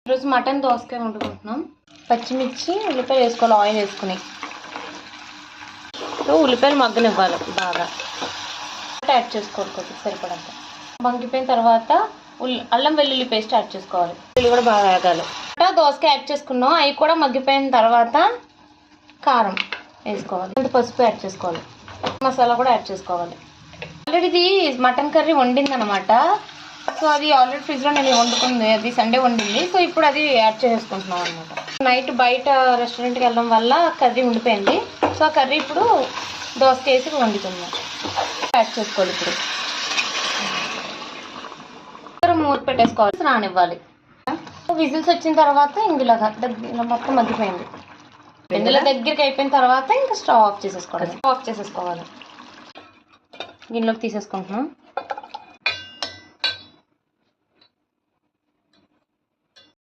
ఈరోజు మటన్ దోసకాయ వండుకుంటున్నాం. పచ్చిమిర్చి ఉల్లిపాయలు వేసుకోవాలి, ఆయిల్ వేసుకుని. ఉల్లిపాయలు మగ్గనివ్వాలి బాగా. యాడ్ చేసుకోవాలి కొద్దిగా సరిపడంత. మగ్గిపోయిన తర్వాత అల్లం వెల్లుల్లి పేస్ట్ యాడ్ చేసుకోవాలి. వెల్లుల్లి కూడా బాగా వేగాలి. దోసకాయ యాడ్ చేసుకున్నాం, అవి కూడా మగ్గిపోయిన తర్వాత కారం వేసుకోవాలి, పసుపు యాడ్ చేసుకోవాలి, మసాలా కూడా యాడ్ చేసుకోవాలి. ఆల్రెడీ ఇది మటన్ కర్రీ వండిందనమాట. సో అది ఆల్రెడీ ఫ్రిడ్జ్లో నేను వండుకుంది, అది సండే వండింది. సో ఇప్పుడు అది యాడ్ చేసుకుంటున్నాం అనమాట. నైట్ బయట రెస్టారెంట్కి వెళ్ళడం వల్ల కర్రీ ఉండిపోయింది. సో ఆ కర్రీ ఇప్పుడు దోసకాయ వేసి వండుతున్నాం. యాడ్ చేసుకోవాలి. ఇప్పుడు మూత పెట్టేసుకోవాలి, రానివ్వాలి. విజిల్స్ వచ్చిన తర్వాత ఇందులాగా మొత్తం మగ్గిపోయింది. ఇందులో దగ్గరికి అయిపోయిన తర్వాత ఇంకా స్టవ్ ఆఫ్ చేసేసుకోవాలి. గిన్నెలోకి తీసేసుకుంటున్నాం.